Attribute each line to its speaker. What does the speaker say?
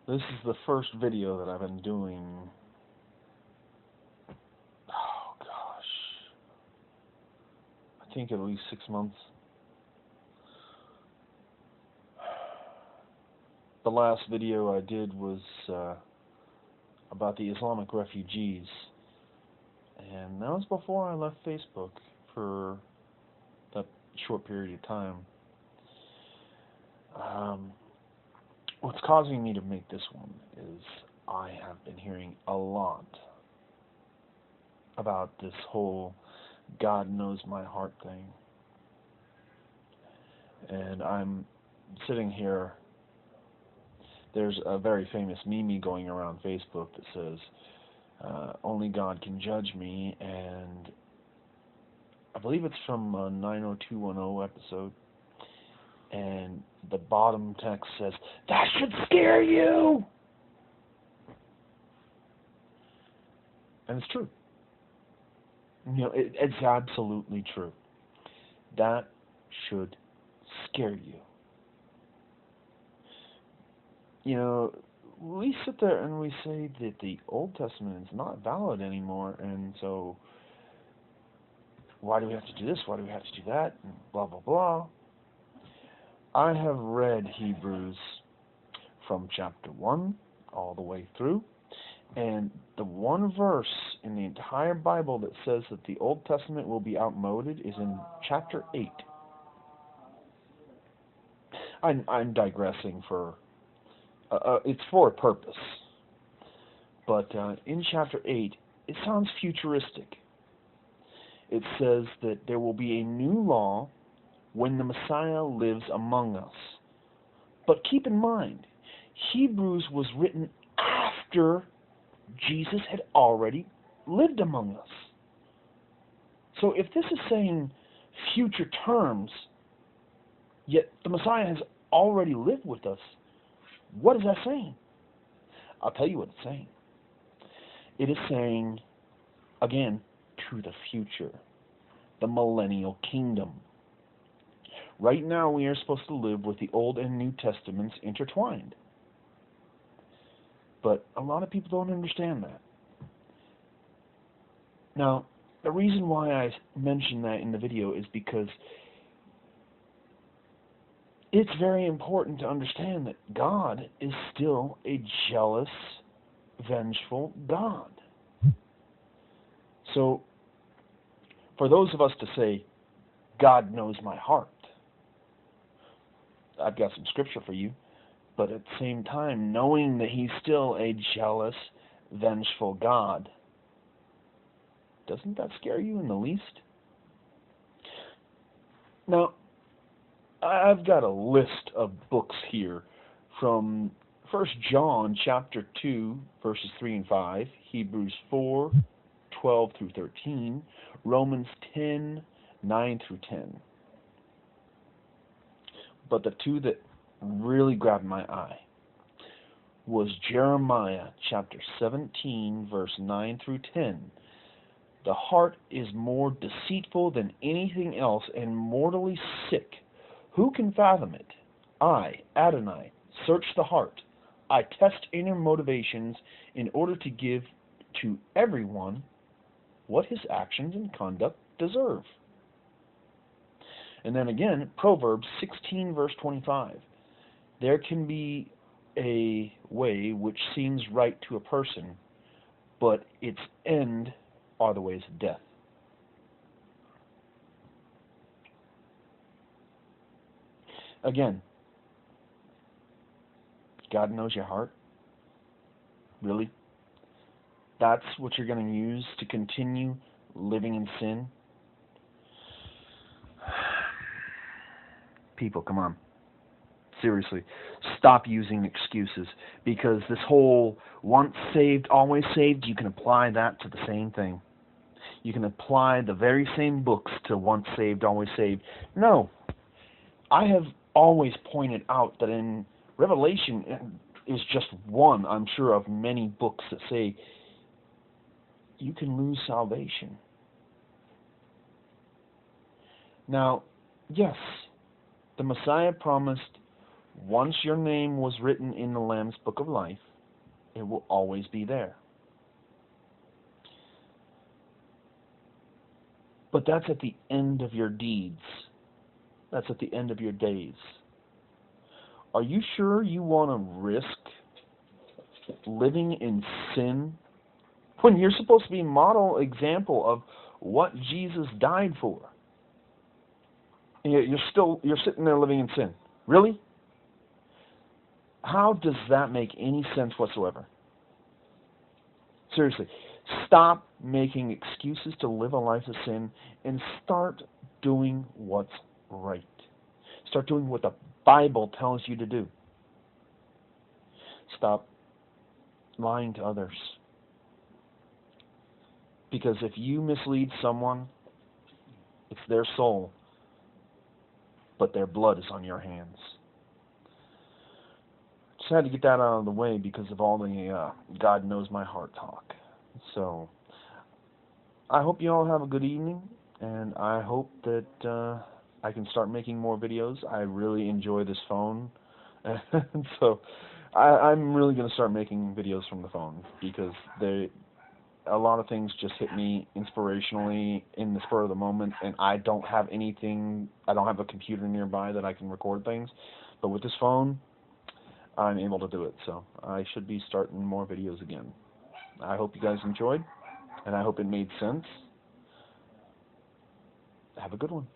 Speaker 1: This is the first video that I've been doing. Oh gosh, I think at least 6 months. The last video I did was about the Islamic refugees, and that was before I left Facebook for that short period of time. What's causing me to make this one is I have been hearing a lot about this whole God knows my heart thing. And I'm sitting here, there's a very famous meme going around Facebook that says, only God can judge me, and I believe it's from a 90210 episode. And the bottom text says, that should scare you! And it's true. You know, it's absolutely true. That should scare you. You know, we sit there and we say that the Old Testament is not valid anymore, and so why do we have to do this? Why do we have to do that? And blah, blah, blah. I have read Hebrews from chapter 1 all the way through, and the one verse in the entire Bible that says that the Old Testament will be outmoded is in chapter 8. I'm digressing for, it's for a purpose, but in chapter 8, it sounds futuristic. It says that there will be a new law when the Messiah lives among us. But keep in mind, Hebrews was written after Jesus had already lived among us. So if this is saying future terms, yet the Messiah has already lived with us, what is that saying? I'll tell you what it's saying. It is saying, again, to the future, the millennial kingdom. Right now, we are supposed to live with the Old and New Testaments intertwined. But a lot of people don't understand that. Now, the reason why I mentioned that in the video is because it's very important to understand that God is still a jealous, vengeful God. So, for those of us to say, God knows my heart, I've got some scripture for you, but at the same time, knowing that He's still a jealous, vengeful God, doesn't that scare you in the least? Now, I've got a list of books here from 1 John chapter 2, verses 3 and 5, Hebrews 4, 12 through 13, Romans 10, 9 through 10. But the two that really grabbed my eye was Jeremiah chapter 17, verse 9 through 10. The heart is more deceitful than anything else and mortally sick. Who can fathom it? I, Adonai, search the heart. I test inner motivations in order to give to everyone what his actions and conduct deserve. And then again, Proverbs 16, verse 25. There can be a way which seems right to a person, but its end are the ways of death. Again, God knows your heart? Really? That's what you're going to use to continue living in sin? People, come on. Seriously, stop using excuses, because this whole once saved, always saved, you can apply that to the same thing. You can apply the very same books to once saved, always saved. No, I have always pointed out that in Revelation is just one, I'm sure, of many books that say you can lose salvation. Now, yes, the Messiah promised Once your name was written in the Lamb's Book of Life, it will always be there. But that's at the end of your deeds. That's at the end of your days. Are you sure you want to risk living in sin when you're supposed to be a model example of what Jesus died for? And you're sitting there living in sin. Really? How does that make any sense whatsoever? Seriously, stop making excuses to live a life of sin and start doing what's right. Start doing what the Bible tells you to do. Stop lying to others. Because if you mislead someone, it's their soul, but their blood is on your hands. Just had to get that out of the way because of all the God knows my heart talk. So, I hope you all have a good evening, and I hope that I can start making more videos. I really enjoy this phone, and so I'm really going to start making videos from the phone because a lot of things just hit me inspirationally in the spur of the moment, and I don't have a computer nearby that I can record things, but with this phone, I'm able to do it, so I should be starting more videos again. I hope you guys enjoyed, and I hope it made sense. Have a good one.